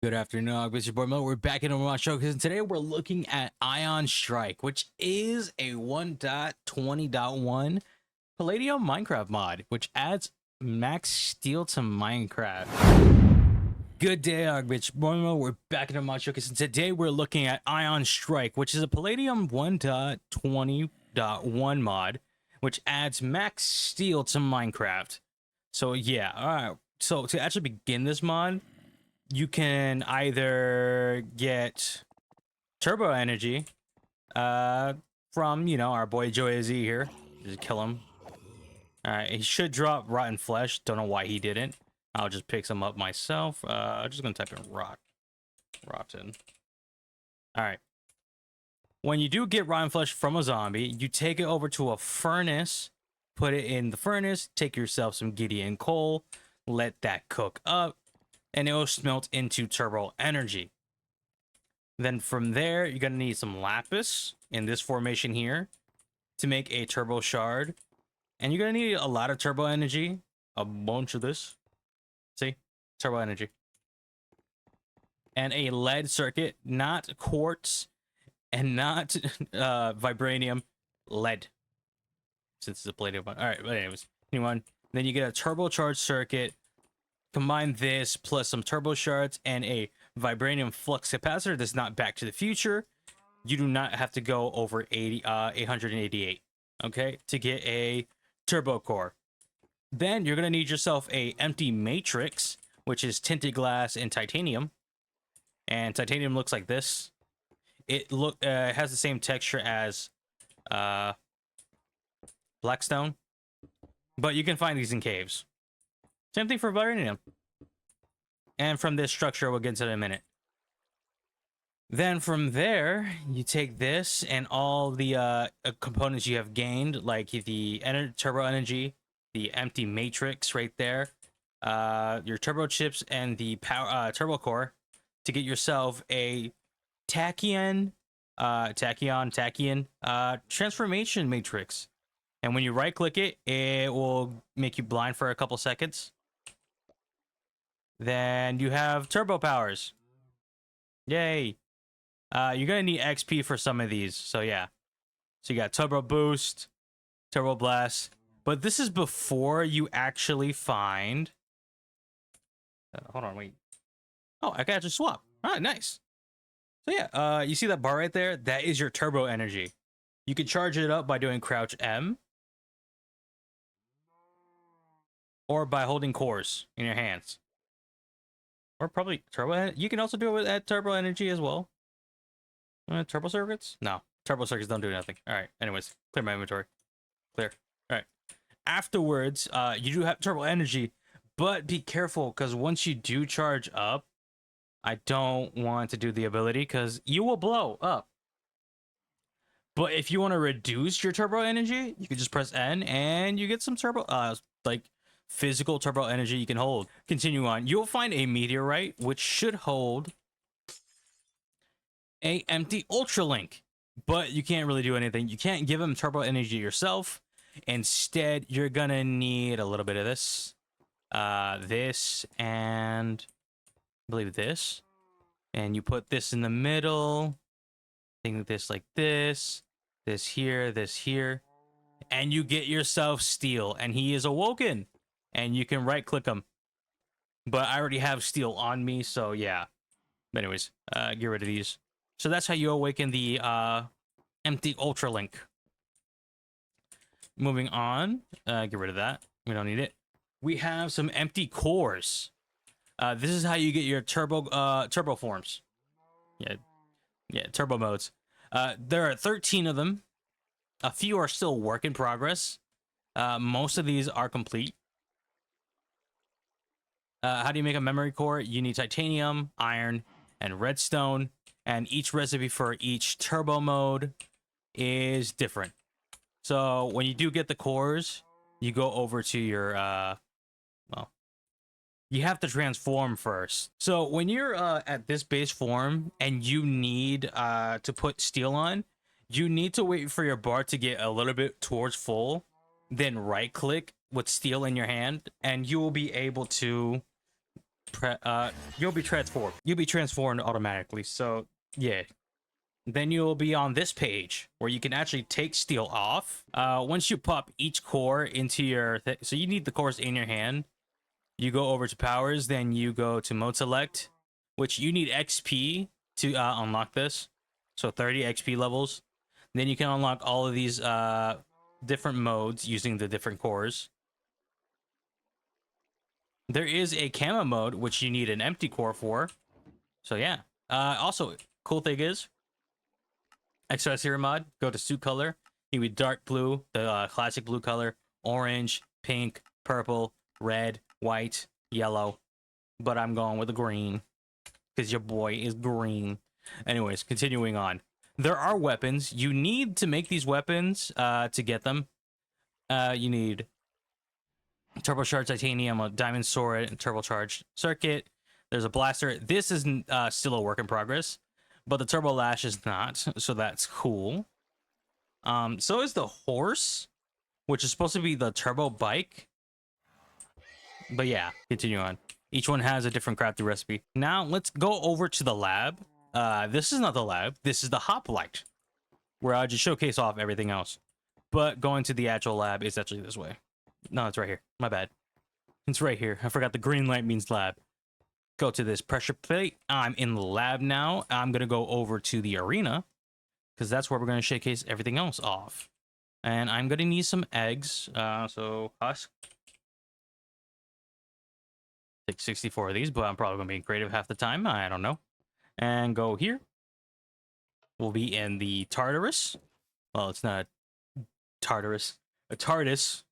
Good afternoon, it's your boy Mo. We're back in a modshowcase, and today we're looking at Ionstrike, which is a 1.20.1 Palladium Minecraft mod, which adds max steel to Minecraft. Good day, bitch. Mo. We're back in a modshowcase, and today we're looking at Ionstrike, which is a Palladium 1.20.1 mod, which adds max steel to Minecraft. So yeah, all right. So to actually begin this mod, you can either get turbo energy from, our boy Joey Z here. Just kill him. All right, he should drop rotten flesh. Don't know why he didn't. I'll just pick some up myself. I'm just gonna type in rotten. All right. When you do get rotten flesh from a zombie, you take it over to a furnace, put it in the furnace, take yourself some Gideon coal, let that cook up, and it will smelt into turbo energy. Then from there, you're gonna need some lapis in this formation here to make a turbo shard. And you're gonna need a lot of turbo energy, a bunch of this. See? Turbo energy. And a lead circuit, not quartz and not vibranium, lead. Since it's a palladium one. All right, but anyways, anyone. Then you get a turbocharged circuit. Combine this plus some turbo shards and a vibranium flux capacitor that's not Back to the Future. You do not have to go over 888, okay, to get a turbo core. Then you're gonna need yourself a empty matrix, which is tinted glass and titanium. And titanium looks like this. It has the same texture as blackstone, but you can find these in caves. Same thing for vibranium. And from this structure, we'll get to it in a minute. Then from there, you take this and all the components you have gained, like the turbo energy, the empty matrix right there, your turbo chips, and the power turbo core to get yourself a tachyon transformation matrix. And when you right click it, it will make you blind for a couple seconds. Then you have turbo powers. Yay. You're gonna need XP for some of these, so yeah. So you got turbo boost, turbo blast, but this is before you actually find hold on, wait. Oh, I can actually swap. All right, nice. So yeah, you see that bar right there? That is your turbo energy. You can charge it up by doing crouch M or by holding cores in your hands. Or probably turbo. You can also do it with turbo energy as well. Turbo circuits? No, turbo circuits don't do nothing. All right. Anyways, clear my inventory. Clear. All right. Afterwards, you do have turbo energy, but be careful because once you do charge up, I don't want to do the ability because you will blow up. But if you want to reduce your turbo energy, you can just press N and you get some turbo, like physical turbo energy you can hold. Continue on. You'll find a meteorite which should hold a empty ultralink, but you can't really do anything. You can't give him turbo energy yourself. Instead, you're gonna need a little bit of this, this, and I believe this. And you put this in the middle. Think this like this here, and you get yourself steel, and he is awoken. And you can right click them. But I already have steel on me, so yeah. But anyways, get rid of these. So that's how you awaken the empty ultralink. Moving on, get rid of that. We don't need it. We have some empty cores. This is how you get your turbo forms. Yeah, turbo modes. There are 13 of them. A few are still work in progress. Most of these are complete. How do you make a memory core? You need titanium, iron, and redstone. And each recipe for each turbo mode is different. So when you do get the cores, you go over to your, you have to transform first. So when you're at this base form and you need to put steel on, you need to wait for your bar to get a little bit towards full, then right click with steel in your hand, and you will be able to you'll be transformed. You'll be transformed automatically. So yeah. Then you'll be on this page where you can actually take steel off. Once you pop each core into your so you need the cores in your hand. You go over to powers, then you go to mode select, which you need XP to unlock this. So 30 XP levels. Then you can unlock all of these different modes using the different cores. There is a camo mode, which you need an empty core for. So yeah. Also, cool thing is, XR mod, go to suit color. You be dark blue, the classic blue color, orange, pink, purple, red, white, yellow. But I'm going with the green because your boy is green. Anyways, continuing on. There are weapons. You need to make these weapons to get them. You need turbocharged titanium, a diamond sword, and turbocharged circuit. There's a blaster. This is still a work in progress, but the turbo lash is not, so that's cool. So is the horse, which is supposed to be the turbo bike. But yeah, continue on. Each one has a different crafting recipe. Now let's go over to the lab. This is not the lab. This is the hoplite, where I just showcase off everything else. But going to the actual lab is actually this way. No, it's right here. My bad. It's right here. I forgot the green light means lab. Go to this pressure plate. I'm in the lab now. I'm going to go over to the arena because that's where we're going to showcase everything else off. And I'm going to need some eggs. So husk. Take 64 of these, but I'm probably going to be creative half the time. I don't know. And go here. We'll be in the Tartarus. Well, it's not a Tartarus. A TARDIS.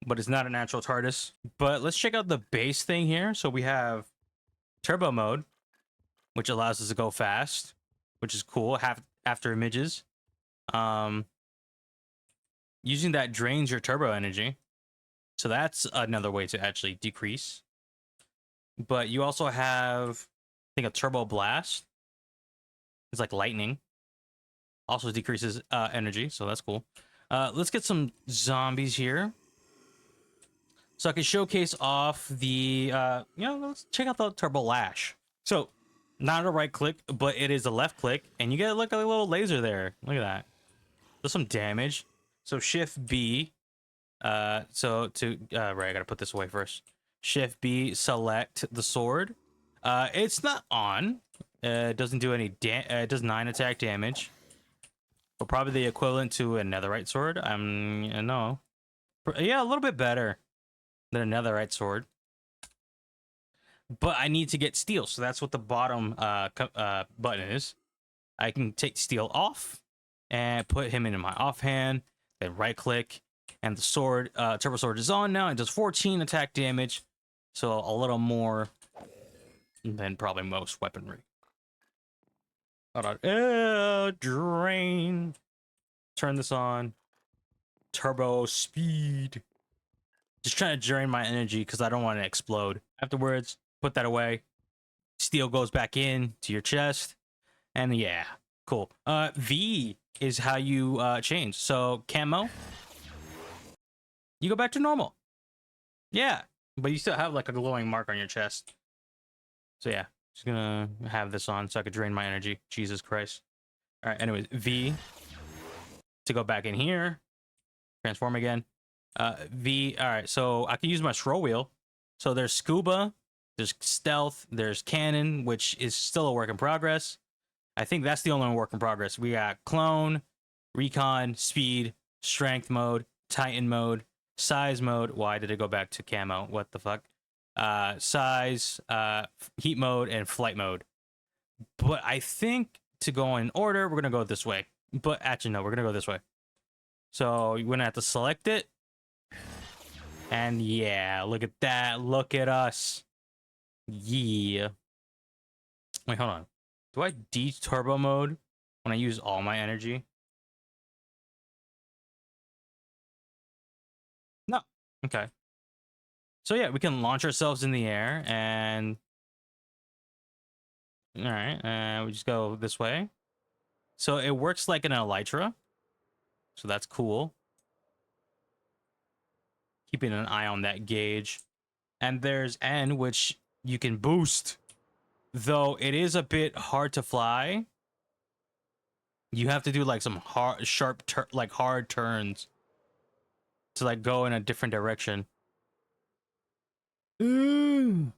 But it's not a natural TARDIS. But let's check out the base thing here. So we have turbo mode, which allows us to go fast, which is cool. After images. Using that drains your turbo energy. So that's another way to actually decrease. But you also have, I think, a turbo blast. It's like lightning. Also decreases energy, so that's cool. Let's get some zombies here. So I can showcase off the, let's check out the turbo lash. So, not a right click, but it is a left click, and you get like a little laser there. Look at that. Does some damage. So Shift B. Right, I gotta put this away first. Shift B, select the sword. It's not on. It doesn't do any it does 9 attack damage. But probably the equivalent to a netherite sword. No. Yeah, a little bit better than a netherite sword. But I need to get steel, so that's what the bottom button is. I can take steel off and put him in my offhand, then right click, and the sword, turbo sword is on now. It does 14 attack damage, so a little more than probably most weaponry. Hold on. Drain. Turn this on. Turbo speed. Just trying to drain my energy because I don't want to explode. Afterwards, put that away. Steel goes back in to your chest. And yeah, cool. V is how you change. So camo, you go back to normal. Yeah, but you still have like a glowing mark on your chest. So yeah, just gonna have this on so I could drain my energy. Jesus Christ. All right, anyways, V to go back in here. Transform again. V, all right, so I can use my scroll wheel. So there's scuba, there's stealth, there's cannon, which is still a work in progress. I think that's the only one work in progress. We got clone, recon, speed, strength mode, titan mode, size mode. Why did it go back to camo? What the fuck? Size, heat mode, and flight mode. But I think to go in order, we're gonna go this way. But actually, no, we're gonna go this way. So you're gonna have to select it. And yeah, look at that. Look at us. Yeah. Wait, hold on. Do I de-turbo mode when I use all my energy? No. Okay. So yeah, we can launch ourselves in the air and... Alright, and we just go this way. So it works like an elytra. So that's cool. Keeping an eye on that gauge. And there's N, which you can boost. Though it is a bit hard to fly. You have to do like some hard, sharp, like hard turns to like go in a different direction. But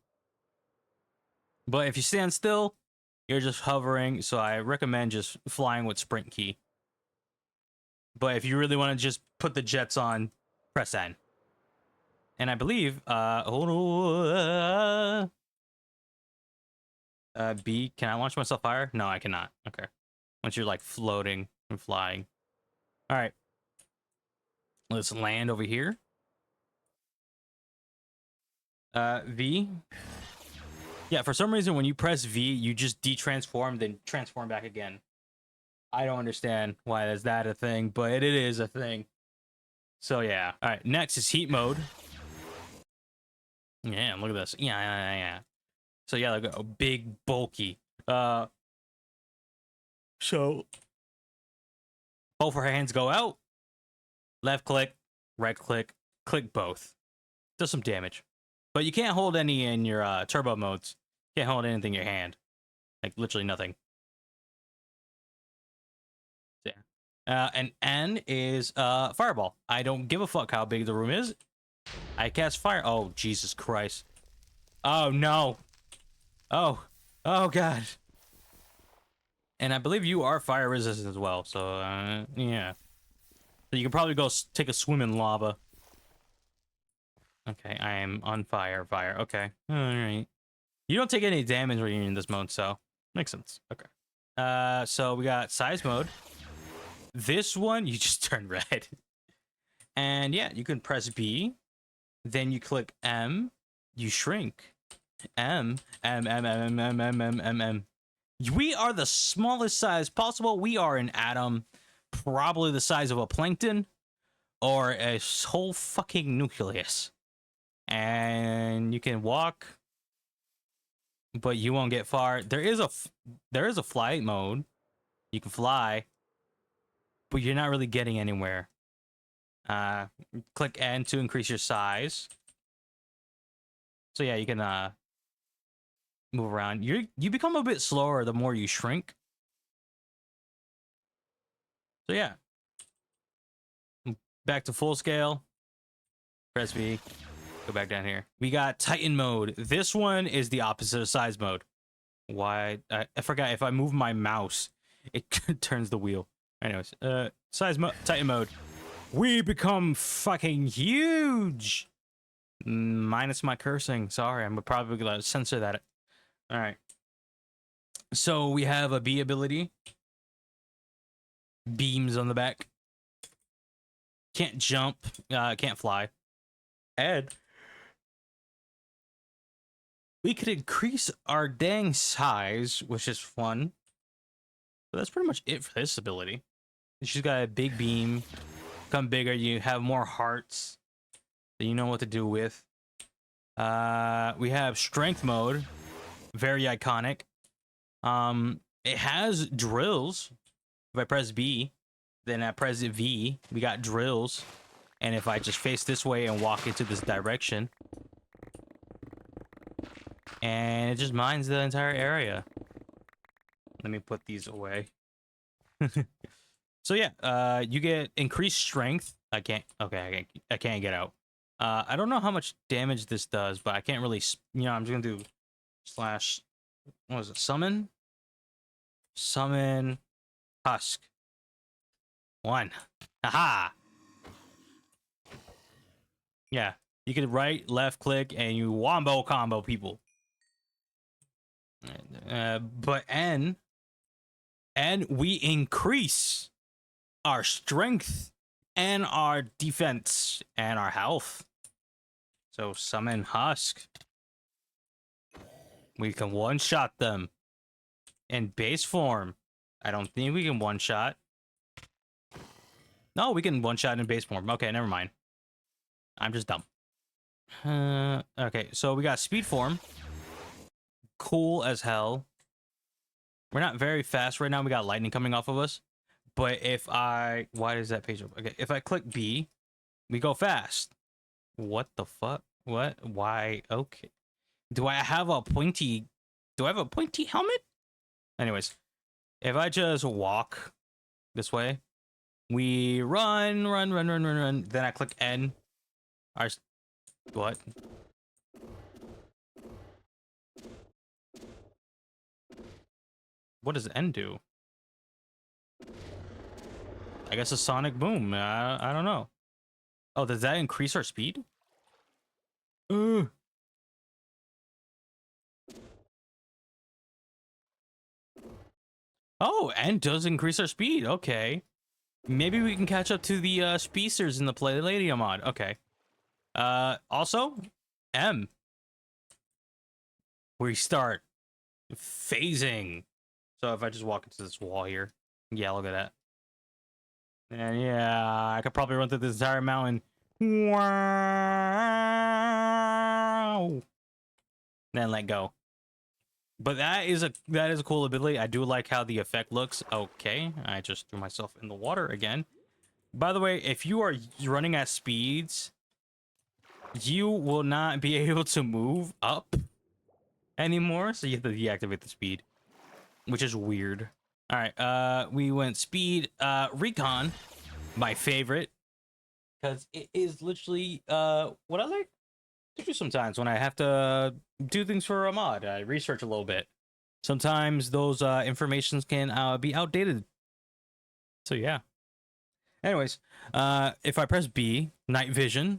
if you stand still, you're just hovering. So I recommend just flying with sprint key. But if you really want to just put the jets on, press N. And I believe, B, can I launch myself higher? No, I cannot. Okay. Once you're like floating and flying. All right. Let's land over here. V. Yeah, for some reason, when you press V, you just detransform, then transform back again. I don't understand why is that a thing, but it is a thing. So yeah. All right, next is heat mode. Yeah, look at this. Yeah. So yeah, like a big, bulky. So both our hands go out. Left click, right click, click both. Does some damage. But you can't hold any in your turbo modes. Can't hold anything in your hand. Like literally nothing. Yeah. And N is fireball. I don't give a fuck how big the room is. I cast fire. Oh, Jesus Christ. Oh, no. Oh. Oh, God. And I believe you are fire resistant as well. So, yeah. So you can probably go take a swim in lava. Okay, I am on fire. Okay. All right. You don't take any damage when you're in this mode, so makes sense. Okay. So we got size mode. This one, you just turn red. And yeah, you can press B. Then you click M. You shrink. M. We are the smallest size possible. We are an atom, probably the size of a plankton or a whole fucking nucleus. And you can walk, but you won't get far. There is a flight mode. You can fly, but you're not really getting anywhere. Click N to increase your size. So yeah, you can move around. You become a bit slower the more you shrink. So yeah. Back to full scale. Press V. Go back down here. We got Titan mode. This one is the opposite of size mode. Why? I forgot if I move my mouse, it turns the wheel. Anyways, Titan mode. We become fucking huge. Minus my cursing. Sorry, I'm probably gonna censor that. All right. So we have a B ability. Beams on the back. Can't jump. Can't fly. And we could increase our dang size, which is fun. But that's pretty much it for this ability. She's got a big beam. Become bigger. You have more hearts that you know what to do with. We have strength mode. Very iconic. It has drills. If I press B, then I press V, we got drills. And if I just face this way and walk into this direction, and it just mines the entire area. Let me put these away. So yeah, you get increased strength. I can't get out. I don't know how much damage this does, but I can't really, I'm just gonna do slash, what was it, summon husk. 1. Aha! Yeah, you can right, left click, and you wombo combo people. But N, we increase our strength and our defense and our health. So summon husk. We can one-shot them in base form. I don't think we can one-shot. No, we can one-shot in base form. Okay, never mind. I'm just dumb. Okay, so we got speed form. Cool as hell. We're not very fast right now. We got lightning coming off of us. But if why does that page open? Okay, if I click B, we go fast. What the fuck? What? Why? Okay. Do I have a pointy? Do I have a pointy helmet? Anyways, if I just walk this way, we run. Then I click N. What? What does N do? I guess a sonic boom. I don't know. Oh, does that increase our speed? Oh, N does increase our speed. Okay. Maybe we can catch up to the speedsters in the Palladium mod. Okay. Also, M. We start phasing. So if I just walk into this wall here, yeah, look at that. And yeah, I could probably run through this entire mountain. Wow. Then let go. But that is a cool ability. I do like how the effect looks. Okay, I just threw myself in the water again. By the way, if you are running at speeds, you will not be able to move up anymore, so you have to deactivate the speed, which is weird. All right, we went speed, recon, my favorite, because it is literally what I like to do sometimes when I have to do things for a mod. I research a little bit. Sometimes those informations can be outdated. So yeah. Anyways, if I press B, night vision,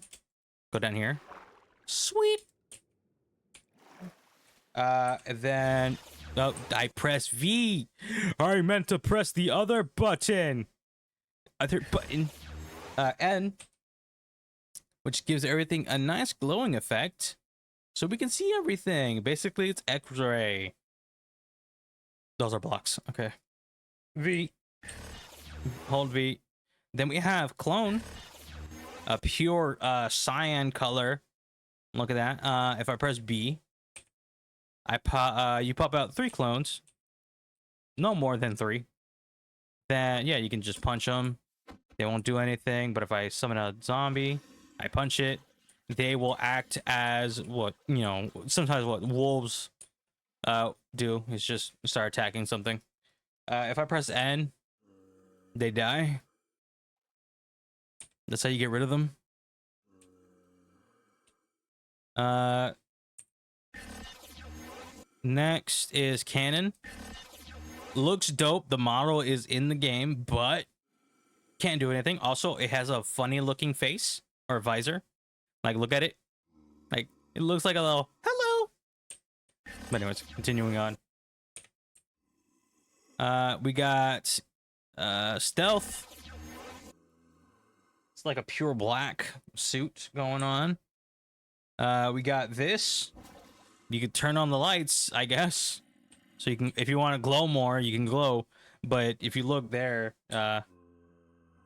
go down here. Sweet. And then I press V. I meant to press the other button. N, which gives everything a nice glowing effect, so we can see everything. Basically, it's X-ray. Those are blocks. Okay. V. Hold V. Then we have clone, a pure cyan color. Look at that. If I press B, you pop out 3 clones. No more than 3. Then yeah, you can just punch them. They won't do anything. But if I summon a zombie, I punch it. They will act as what, you know, sometimes what wolves do is just start attacking something. If I press N, they die. That's how you get rid of them. Next is cannon. Looks dope. The model is in the game, but can't do anything. Also, it has a funny looking face or visor. Like, look at it. Like, it looks like a little hello. But anyways, continuing on. We got stealth. It's like a pure black suit going on. We got this. You can turn on the lights, I guess. So you can, if you want to glow more, you can glow. But if you look there,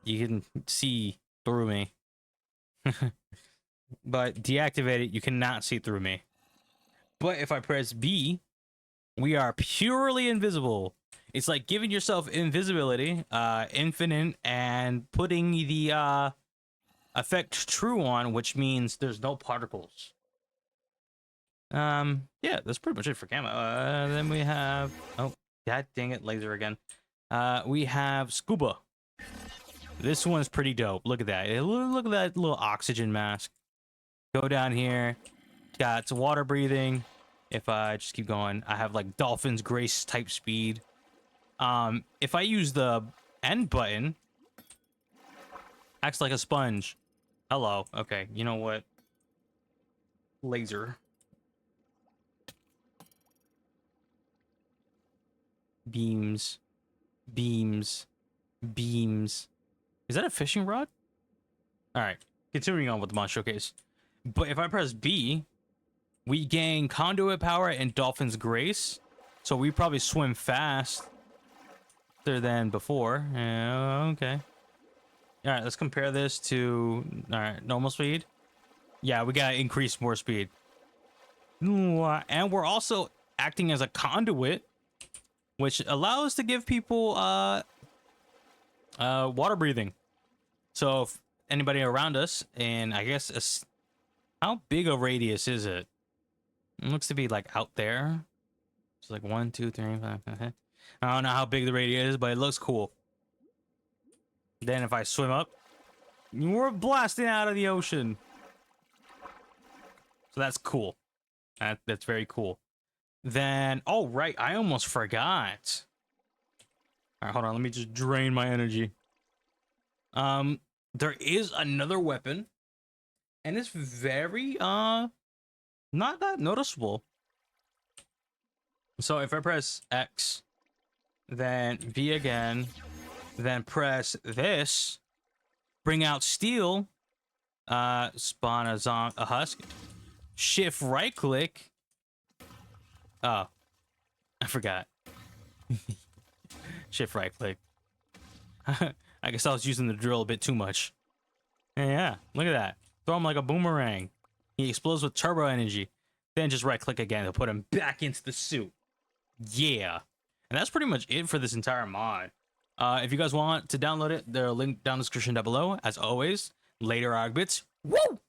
you can see through me. But deactivate it, you cannot see through me. But if I press B, we are purely invisible. It's like giving yourself invisibility, infinite, and putting the effect true on, which means there's no particles. Yeah, that's pretty much it for camo. Then we have, oh, god dang it, laser again. We have scuba. This one's pretty dope. Look at that. Look at that little oxygen mask. Go down here. Got water breathing. If I just keep going, I have like dolphin's grace type speed. If I use the end button, acts like a sponge. Hello. Okay, you know what? Laser. Beams. Beams. Beams. Is that a fishing rod? Alright, continuing on with the mod showcase. But if I press B, we gain conduit power and dolphin's grace. So we probably swim faster than before. Yeah, okay. Alright, let's compare this to, alright, normal speed. Yeah, we gotta increase more speed. And we're also acting as a conduit, which allows to give people water breathing. So if anybody around us, and I guess how big a radius is it? It looks to be like out there. It's like 1, 2, 3, 5. I don't know how big the radius is, but it looks cool. Then if I swim up, we're blasting out of the ocean. So that's cool. That's very cool. Then, oh right, I almost forgot. All right, hold on. Let me just drain my energy. There is another weapon, and it's very not that noticeable. So if I press X, then V again, then press this, bring out steel, spawn a husk, shift right click. Oh, I forgot. Shift right click. I guess I was using the drill a bit too much. Yeah, look at that. Throw him like a boomerang. He explodes with turbo energy. Then just right click again to put him back into the suit. Yeah. And that's pretty much it for this entire mod. If you guys want to download it, there's a link down in the description down below. As always, later Argbits. Woo!